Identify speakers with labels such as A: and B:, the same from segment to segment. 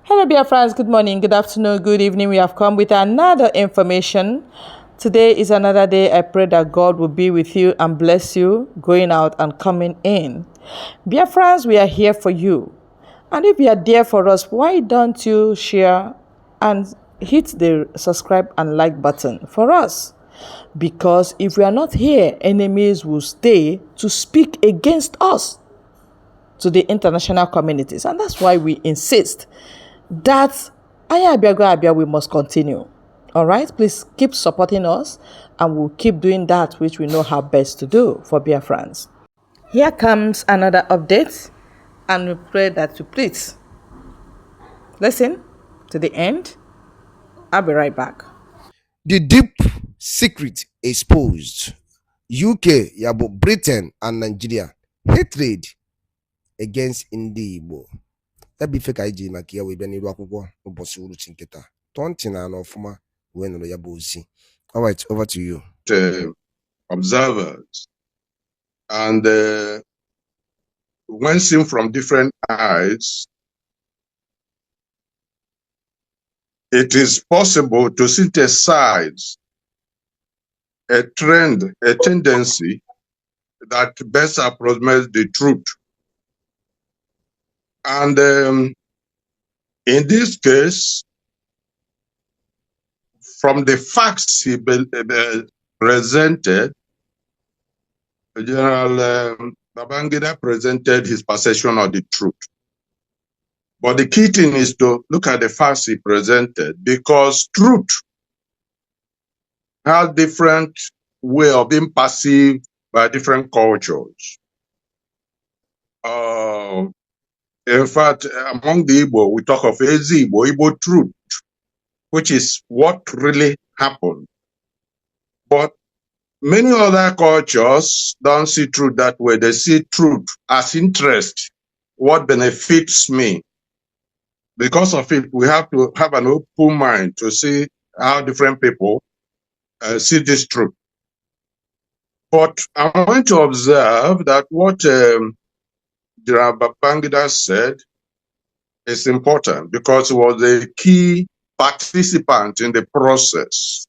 A: Hello, dear friends. Good morning, good afternoon, good evening. We have come with another information. Today is another day. I pray that God will be with you and bless you going out and coming in. Dear friends, we are here for you. And if you are there for us, why don't you share and hit the subscribe and like button for us? Because if we are not here, enemies will stay to speak against us to the international communities. And that's why we insist that Abia we must continue. All right, please keep supporting us and we'll keep doing that which we know how best to do for Biafrans. Here comes another update, and we pray that you please listen to the end. I'll be right back.
B: The deep secret exposed. UK, Yabo, Britain, and Nigeria hatred against Igbo. That be fake IG maka ya webe n'iru akwụkwọ ụbọchị uruchi nketa. Tonti na ọfụma wee nụrụ ya bụ ozi. All right, over to you.
C: Observers and when seen from different eyes, it is possible to synthesize a trend, a tendency that best approximates the truth. And in this case, from the facts he presented, General Babangida presented his perception of the truth. But the key thing is to look at the facts he presented, because truth has different way of being perceived by different cultures. In fact, among the Igbo, we talk of Igbo truth, which is what really happened. But many other cultures don't see truth that way. They see truth as interest, what benefits me. Because of it, we have to have an open mind to see how different people see this truth. But I want to observe that what General Babangida said is important because he was a key participant in the process.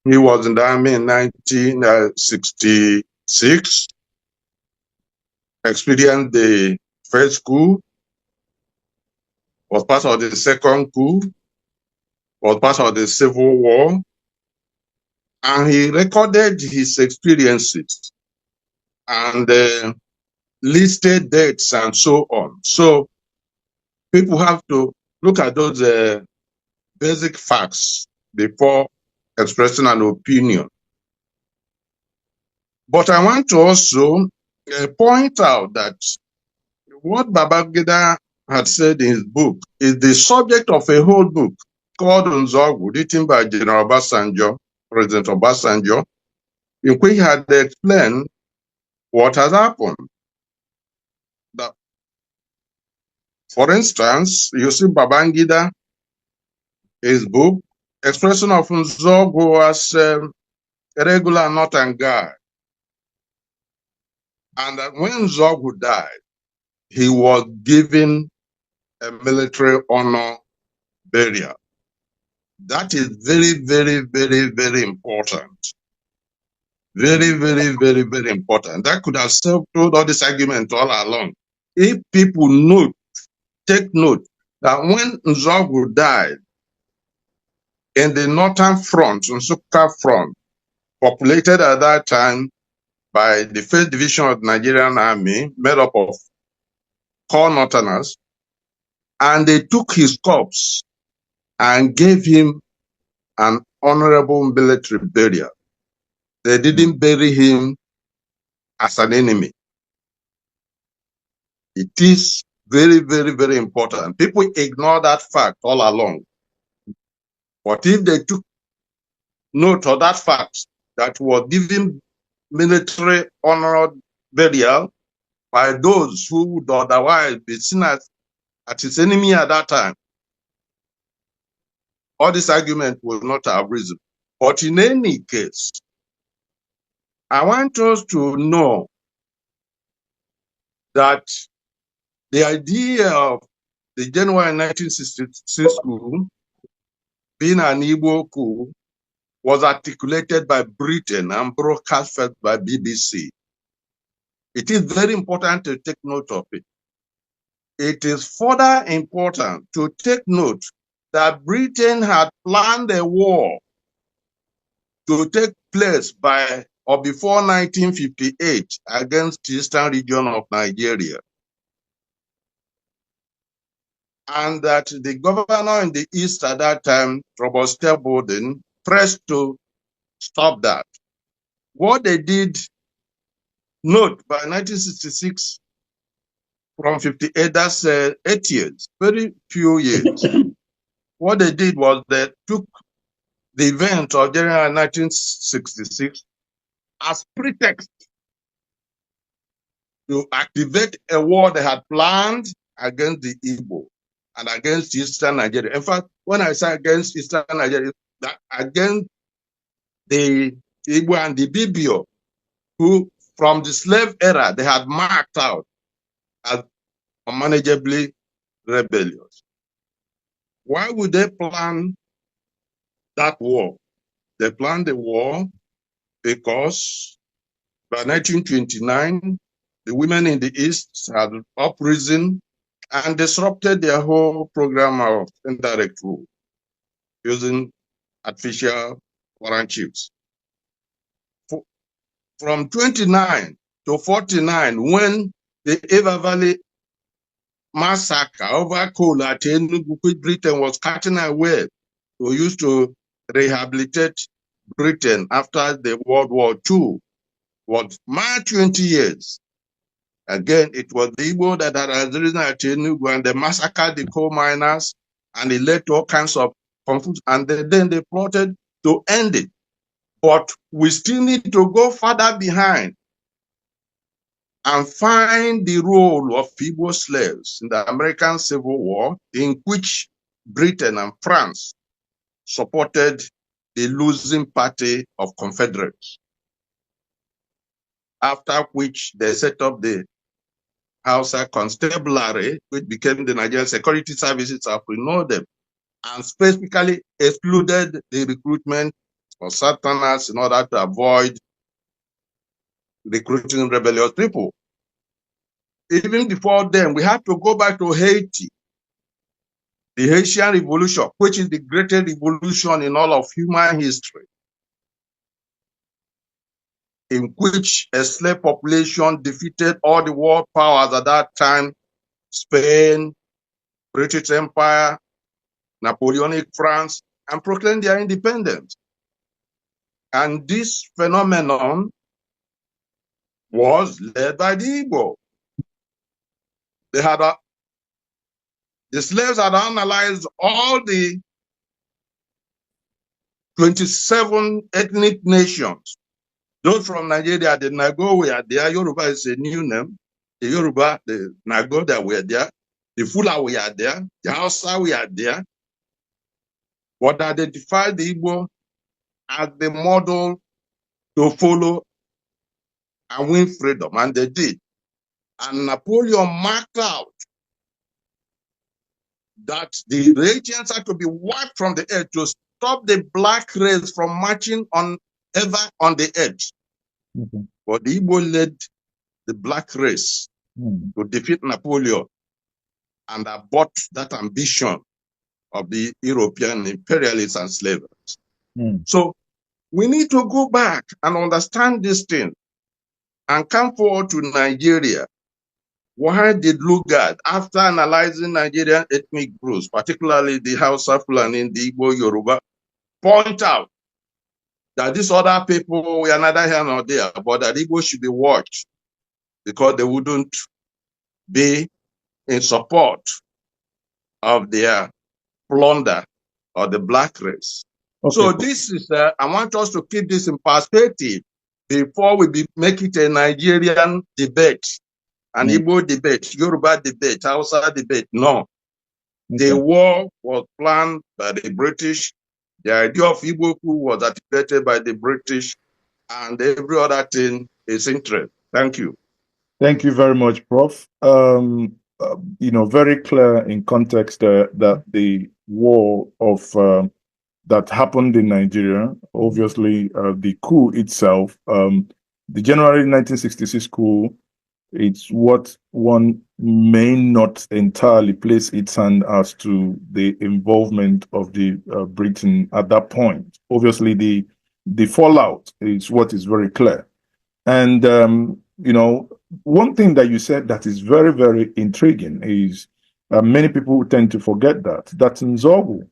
C: He was in the army in 1966, experienced the first coup, was part of the second coup, was part of the Civil War, and he recorded his experiences and listed dates and so on. So people have to look at those basic facts before expressing an opinion. But I want to also point out that what Babangida had said in his book is the subject of a whole book called Nzogu, written by General Obasanjo, President Obasanjo, in which he had explained what has happened. That, for instance, you see Babangida, his book, expression of Nzogu as a regular northern guy. And that when Nzogu died, he was given a military honor burial. That is very, very, very, very important. Very, very, very, very important. That could have told all this argument all along. If people take note that when Nzogu died in the northern front, Nsukka front, populated at that time by the 1st Division of the Nigerian Army, made up of core northerners, and they took his corpse and gave him an honorable military burial. They didn't bury him as an enemy. It is very, very, very important. People ignore that fact all along. But if they took note of that fact, that was given military honor burial by those who would otherwise be seen as his enemy at that time, all this argument will not have risen. But in any case, I want us to know that the idea of the January 1966 coup, being an Igbo coup, was articulated by Britain and broadcast first by BBC. It is very important to take note of it. It is further important to take note that Britain had planned a war to take place by or before 1958 against the eastern region of Nigeria. And that the governor in the east at that time, Robert Bowden, pressed to stop that. What they did, note, by 1966, from 58, that's 8 years, very few years. What they did was they took the event of January 1966 as pretext to activate a war they had planned against the Igbo and against Eastern Nigeria. In fact, when I say against Eastern Nigeria, that against the Igbo and the Bibio, who from the slave era, they had marked out as unmanageably rebellious. Why would they plan that war? They planned the war because by 1929, the women in the East had uprisen and disrupted their whole program of indirect rule using artificial foreign chiefs. From 29 to 49, when the Eva Valley massacre over coal at Enugu, which Britain was cutting away, we used to rehabilitate Britain after the World War II, was my 20 years. Again, it was the Igbo that had risen at Enugu and they massacred the coal miners and it led to all kinds of confusion. And then they plotted to end it. But we still need to go further behind and find the role of Igbo slaves in the American Civil War, in which Britain and France supported the losing party of Confederates. After which they set up the Hausa Constabulary, which became the Nigerian Security Services as we know them, and specifically excluded the recruitment of Southerners in order to avoid recruiting rebellious people. Even before then, we have to go back to Haiti, the Haitian Revolution, which is the greatest revolution in all of human history, in which a slave population defeated all the world powers at that time, Spain, British Empire, Napoleonic France, and proclaimed their independence. And this phenomenon was led by the Igbo. The slaves had analyzed all the 27 ethnic nations. Those from Nigeria, the Nago were there. Yoruba is a new name. The Yoruba, the Nago that were there. The Fula were there. The Hausa were there. But identified the Igbo as the model to follow and win freedom. And they did. And Napoleon marked out that the regions had to be wiped from the earth to stop the black race from marching on the edge.
D: Mhm.
C: But the Igbo led the black race
D: Mm.
C: to defeat Napoleon and abort that ambition of the European imperialists and slavers.
D: Mm.
C: So we need to go back and understand this thing and come forward to Nigeria. Why did Lugard, after analyzing Nigerian ethnic groups, particularly the Hausa, Fulani, the Igbo, Yoruba, point out that these other people were neither here nor there, but that Igbo should be watched because they wouldn't be in support of their plunder or the black race.
D: Okay.
C: So this is, I want us to keep this in perspective before we make it a Nigerian debate, an Igbo debate, Yoruba debate, Hausa debate. No. The war was planned by the British. The idea of Igbo coup was articulated by the British, and every other thing is interest. Thank you.
D: Thank you very much, Prof. very clear in context that the war of that happened in Nigeria, obviously the coup itself, the January 1966 coup, it's what one may not entirely place its hand as to the involvement of the Britain at that point. Obviously, the fallout is what is very clear. And one thing that you said that is very, very intriguing is many people tend to forget that Nzogu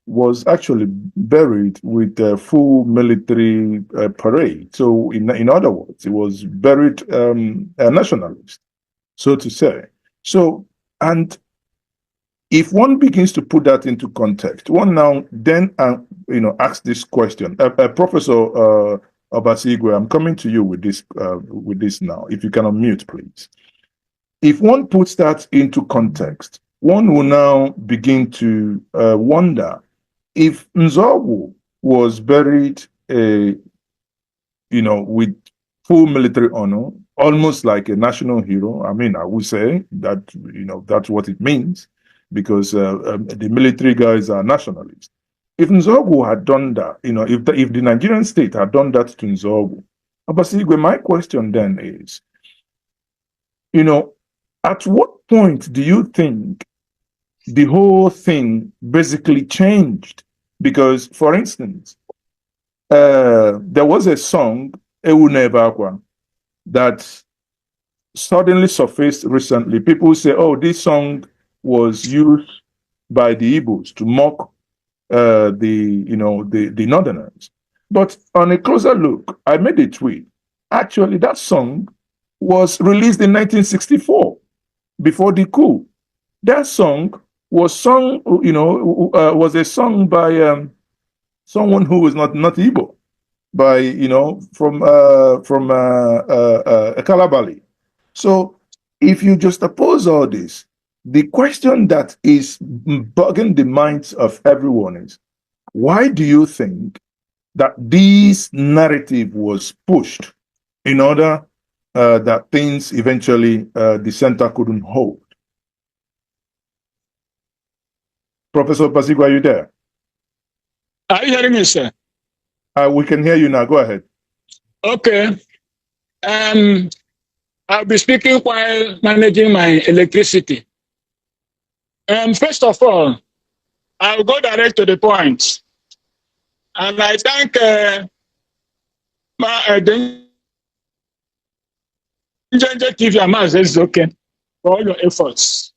D: was actually buried with a full military parade. So, in other words, he was buried a nationalist, so to say. So, and if one begins to put that into context, one now then asks this question. Professor Obasigwe, I'm coming to you with this now. If you can unmute, please. If one puts that into context, one will now begin to wonder if Nzogu was buried, with full military honor, almost like a national hero. I mean, I would say that that's what it means, because the military guys are nationalists. If Nzogu had done that, if the Nigerian state had done that to Nzogu, Obasigwe, my question then is, at what point do you think the whole thing basically changed? Because, for instance, there was a song, Ewu Nebakwa, that suddenly surfaced recently. People say, oh, this song was used by the Igbos to mock the Northerners. But on a closer look, I made a tweet. Actually, that song was released in 1964, before the coup. That song was sung, was a song by someone who was not Igbo, by from Kalabali. So if you just oppose all this, the question that is bugging the minds of everyone is, why do you think that this narrative was pushed in order that things eventually the center couldn't hold? Professor Basigo, are you there?
E: Are you hearing me, sir?
D: We can hear you now. Go ahead.
E: Okay. I'll be speaking while managing my electricity. First of all, I'll go direct to the point. And I thank my TV Amazezoke for all your efforts.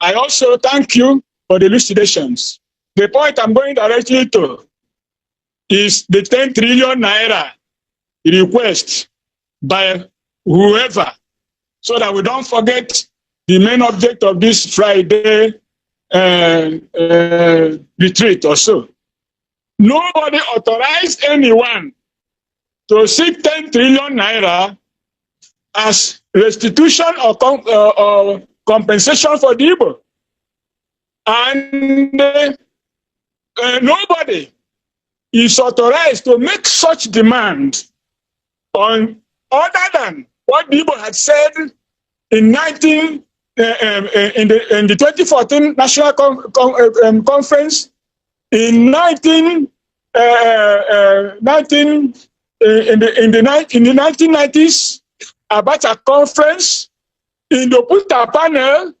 E: I also thank you for the elucidations. The point I'm going directly to is the 10 trillion naira request by whoever, so that we don't forget the main object of this Friday retreat or so. Nobody authorized anyone to seek 10 trillion naira as restitution or compensation for the Igbo. And nobody is authorized to make such demand on other than what the Igbo had said in the 2014 National Conference, in the 1990s Abacha Conference, in the Oputa panel.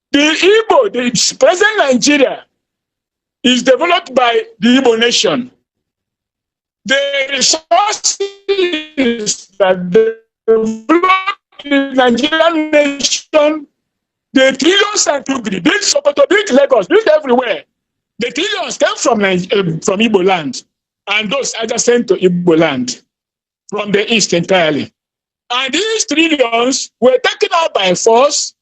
E: The Igbo, the present Nigeria, is developed by the Igbo nation. The resources that develop the Nigerian nation, the trillions and degree, built Sokoto, built Lagos, built everywhere. The trillions came from Igbo land, and those adjacent to Igbo land, from the east entirely. And these trillions were taken out by force,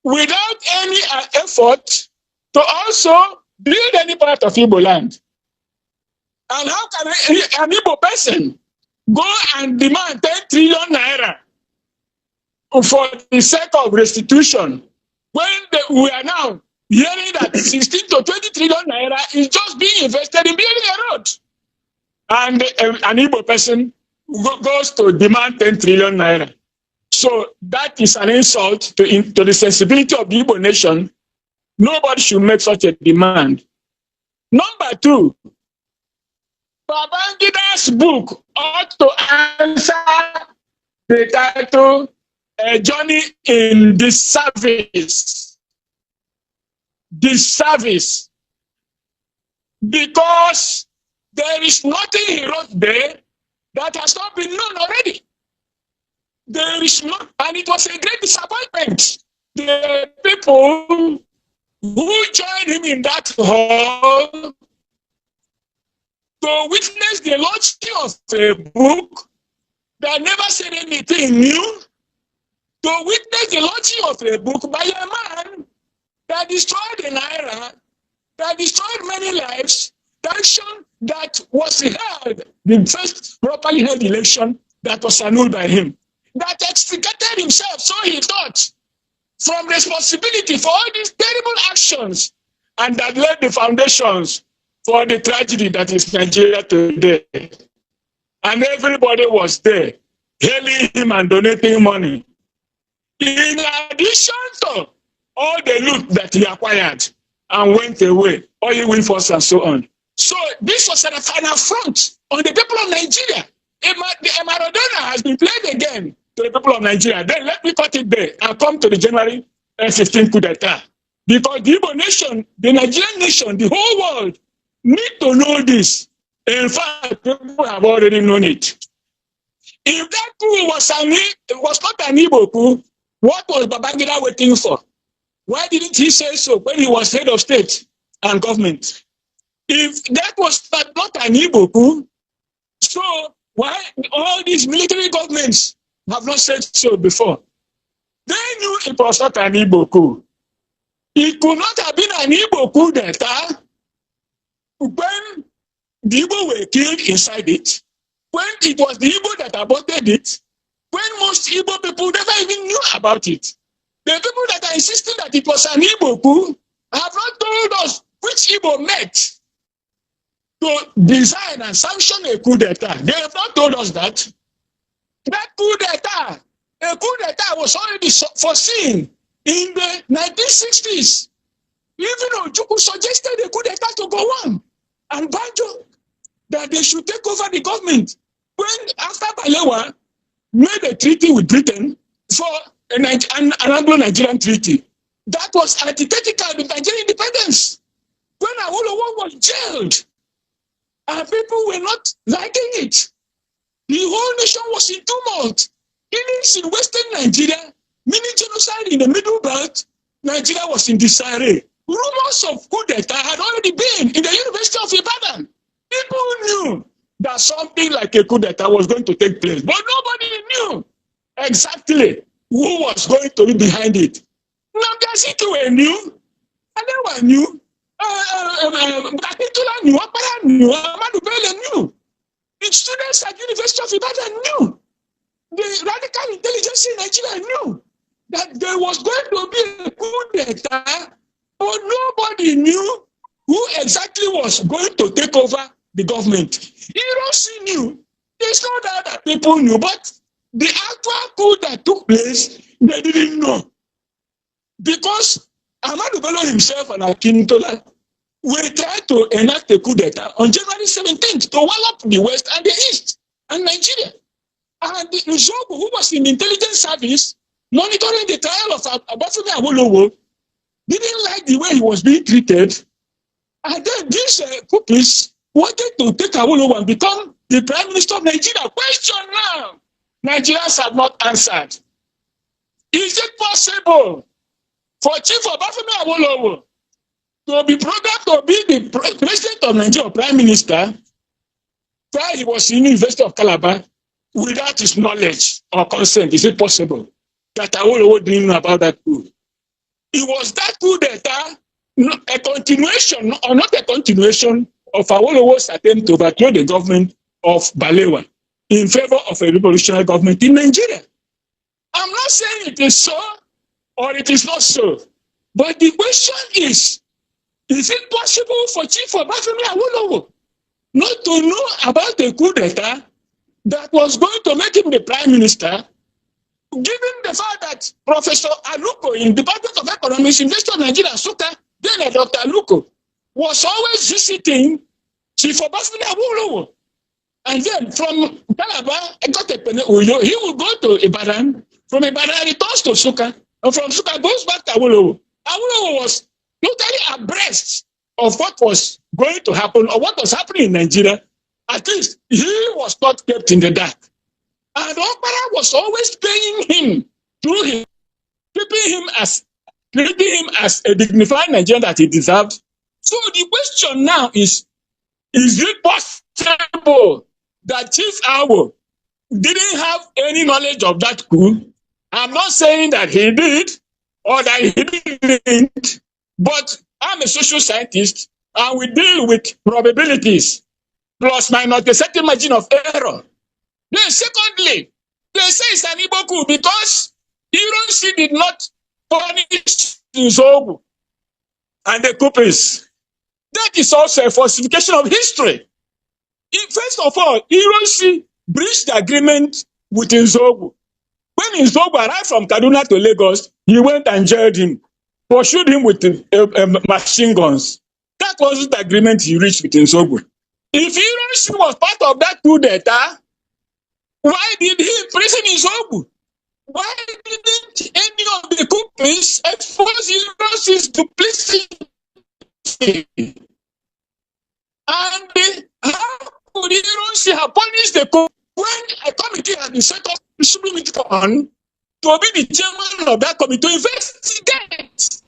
E: without any effort to also build any part of Igbo land. And how can an Igbo person go and demand 10 trillion naira for the sake of restitution when we are now hearing that 16 to 20 trillion naira is just being invested in building a road? And an Igbo person goes to demand 10 trillion naira. So that is an insult to the sensibility of the Igbo nation. Nobody should make such a demand. Number two, Babangida's book ought to answer the title, A Journey in Disservice. Disservice. Because there is nothing he wrote there that has not been known already. There is not, and it was a great disappointment. The people who joined him in that hall to witness the launching of a book that never said anything new, to witness the launching of a book by a man that destroyed the Naira, that destroyed many lives, that was held, the first properly held election that was annulled by him, that extricated himself, so he thought, from responsibility for all these terrible actions, and that laid the foundations for the tragedy that is Nigeria today. And everybody was there, hailing him and donating money. In addition to all the loot that he acquired and went away, oil windfalls and so on. So this was an affront on the people of Nigeria. The Maradona has been played again to the people of Nigeria. Then let me cut it there and come to the January 15 coup d'etat. Because the Igbo nation, the Nigerian nation, the whole world need to know this. In fact, people have already known it. If that coup was not an Igbo coup, what was Babangida waiting for? Why didn't he say so when he was head of state and government? If that was not an Igbo coup, so why all these military governments have not said so before? They knew it was not an Igbo coup. It could not have been an Igbo coup d'etat when the Igbo were killed inside it, when it was the Igbo that aborted it, when most Igbo people never even knew about it. The people that are insisting that it was an Igbo coup have not told us which Igbo met to design and sanction a coup d'etat. They have not told us that. That coup d'etat, a coup d'etat was already foreseen in the 1960s. Even Ojukwu suggested a coup d'etat to go on, and Banjo, that they should take over the government. When, after Balewa made a treaty with Britain for an Anglo-Nigerian treaty, that was antithetical to Nigerian independence. When Awolowo was jailed, and people were not liking it, the whole nation was in tumult. Killings in Western Nigeria, mini genocide in the Middle Belt, Nigeria was in disarray. Rumors of coup d'etat had already been in the University of Ibadan. People knew that something like a coup d'etat was going to take place, but nobody knew exactly who was going to be behind it. Nnamdi Azikiwe knew, Alewa knew, Akintula knew, Akpara knew, Amadu Bello knew. The students at University of Ibadan knew. The radical intelligence in Nigeria knew that there was going to be a coup d'etat, but nobody knew who exactly was going to take over the government. Hiroshi knew. There's no doubt that people knew, but the actual coup that took place, they didn't know. Because Amadu Bello himself and Akintola were trying to enact a coup d'etat on January 17th to wallop the West and the East and Nigeria. And Njogu, who was in the intelligence service, monitoring the trial of Obafemi Awolowo, didn't like the way he was being treated. And then these coupists wanted to take Awolowo and become the Prime Minister of Nigeria. Question now. Nigerians have not answered. Is it possible for Chief Obafemi Awolowo to be programmed to be the President of Nigeria, Prime Minister, while he was in the University of Calabar, without his knowledge or consent? Is it possible that Awolowo didn't know about that coup? It was that coup d'etat, a continuation or not a continuation of Awolowo's attempt to overthrow the government of Balewa in favor of a revolutionary government in Nigeria. I'm not saying it is so or it is not so, but the question is it possible for Chief Obafemi Awolowo not to know about the coup d'etat that was going to make him the Prime Minister, given the fact that Professor Aluko in Department of Economics, University of Nigeria, Suka, then Dr. Aluko, was always visiting Chief Obafemi Awolowo. And then from Calabar, he will go to Ibadan. From Ibadan, he returns to Suka. And from Suka, goes back to Awolowo. Awolowo was totally abreast of what was going to happen or what was happening in Nigeria. At least he was not kept in the dark. And Okpara was always paying him through him, treating him as a dignified Nigerian that he deserved. So the question now is it possible that Chief Awo didn't have any knowledge of that coup? I'm not saying that he did or that he didn't, but I'm a social scientist and we deal with probabilities plus minus a certain margin of error. Then secondly, they say it's an Igbo coup because Ironsi did not punish Nzogu and the coupists. That is also a falsification of history. First of all, Ironsi breached the agreement with Nzogu. When Nzogu arrived from Kaduna to Lagos, he went and jailed him, pursued him with machine guns. That wasn't the agreement he reached with Nzogu. If Ironsi was part of that coup d'etat, why did he imprison Nzogu? Why didn't any of the coupists expose Ironsi's duplicity? And how could Ironsi have punished the coup when a committee has been set up on to be the chairman of that committee to investigate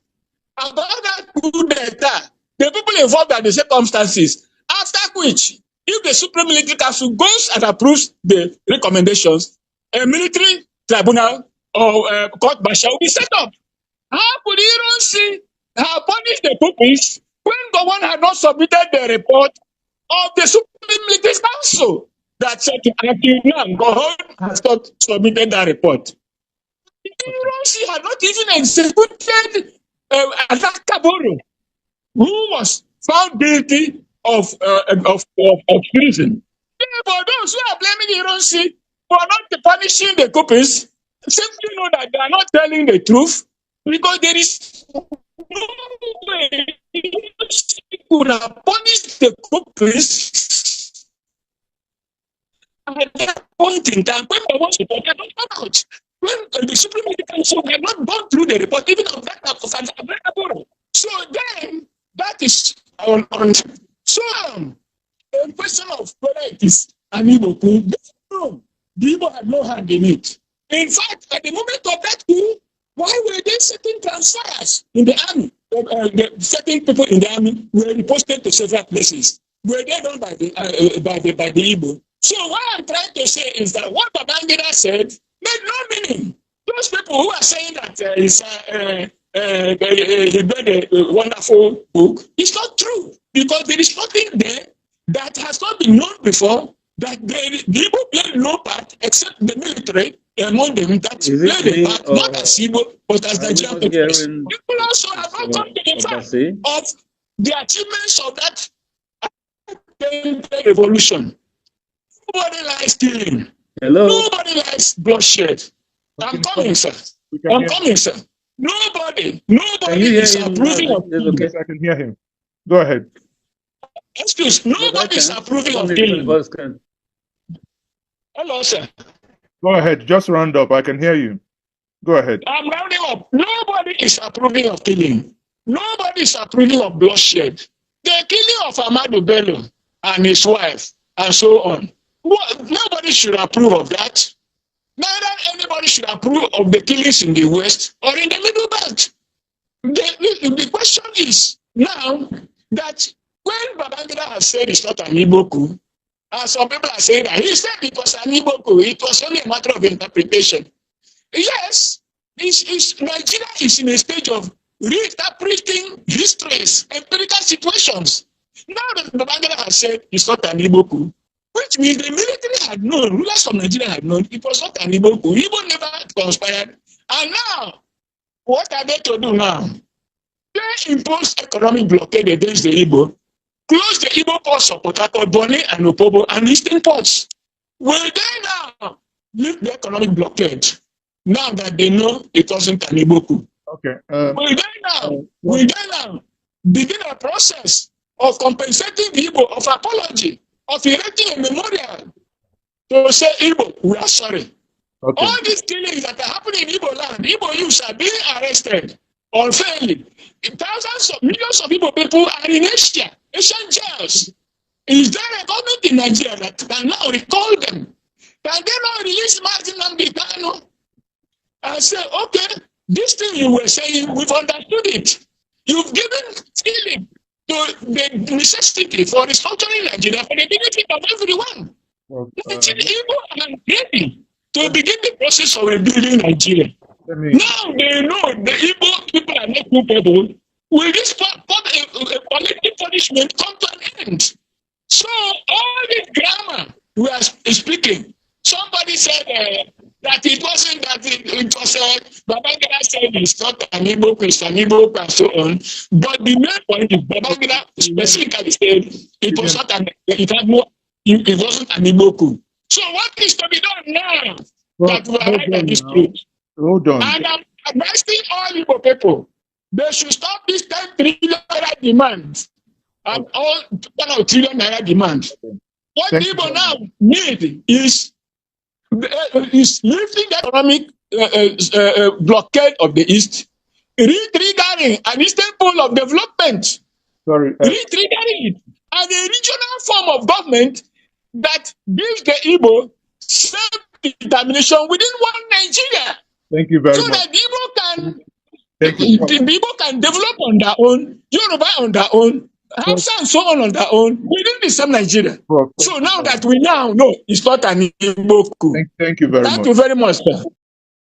E: about that coup d'etat, the people involved and the circumstances, after which, if the Supreme Military Council goes and approves the recommendations, a military tribunal or court martial will be set up. How could Ironsi have punished the coupists when the one had not submitted the report of the Supreme Military Council that said until now, God has not submitted that report? Ironsi had not even executed Atakaboro, who was found guilty of treason. But those who are blaming Ironsi for not punishing the coupists simply know that they are not telling the truth, because there is no way Ironsi could have punished the coupists at that point in time when the ones report had not come out. When the Supreme Military Council had not gone through the report, even of that of Atakaboro. So then that is on. So, the question of whether it is an Igbo coup, no, the Igbo had no hand in it. In fact, at the moment of that coup, why were there certain transfers in the army? Certain people in the army were reposted to several places. Were they done by the Igbo? So what I'm trying to say is that what Babangida said made no meaning. Those people who are saying that he read a wonderful book, it's not true, because there is nothing there that has not been known before, that the Igbo played no part except the military among them that played a part, not as Igbo, but as Nigerian people. People also have not come to the fact of the achievements of that revolution. Nobody likes killing.
F: Hello?
E: Nobody likes bloodshed. I'm coming, sir. I'm coming, sir. Nobody is approving of killing.
D: Yes, I can hear him. Go ahead.
E: Excuse, nobody is approving of killing. Hello, sir.
D: Go ahead. Just round up. I can hear you. Go ahead.
E: I'm rounding up. Nobody is approving of killing. Nobody is approving of bloodshed. The killing of Ahmadu Bello and his wife and so on. Nobody should approve of that. Neither anybody should approve of the killings in the West or in the Middle Belt. The question is now that when Babangida has said it's not an Igbo coup, and some people are saying that he said it was an Igbo coup, it was only a matter of interpretation. Yes, Nigeria is in a stage of reinterpreting histories, empirical situations. Now that Babangida has said it's not an Igbo coup, which means the military had known, rulers of Nigeria had known, it was not an Igbo coup. Igbo never conspired. And now, what are they to do now? They impose economic blockade against the Igbo, close the Igbo ports of Port Harcourt, Bonny and Opobo and eastern ports. Will they now lift the economic blockade? now that they know it wasn't an Igbo coup.
D: Okay.
E: We then now begin a process of compensating the Igbo, of apology, of erecting a memorial to say, Igbo, we are sorry.
D: Okay.
E: All these killings that are happening in Igbo land, Igbo youths are being arrested unfairly. Thousands of millions of Igbo people are in Asia, Asian jails. Is there a government in Nigeria that can now recall them? Can they now release Martin Nambikano and say, okay, this thing you were saying, we've understood it. You've given feeling to the necessity for restructuring Nigeria for the benefit of everyone. Igbo are ready to begin the process of rebuilding Nigeria. Now they know the Igbo people are not capable. Will this collective punishment come to an end? So all this grammar we are speaking, somebody said that it wasn't that it was Babangida said it's not an Igbo, it's an Igbo, and so on. But the main point is Babangida specifically said it was not an it wasn't an Igbo coup. So what is to be done now that we are right at this stage?
D: Hold on.
E: And I'm advising all Igbo people, they should stop this 10 trillion naira demand and all 10 trillion naira demand. What Igbo now need is lifting the economic blockade of the East, re-triggering an eastern pole of development, re-triggering it, and a regional form of government that gives the Igbo self-determination within one Nigeria.
D: Thank you very much.
E: So that the Igbo can develop on their own, Yoruba on their own, Hausa and so on their own, within the same Nigeria. So now that we now know it's not an Igbo coup.
D: Thank you very much.
E: Thank you very much, sir.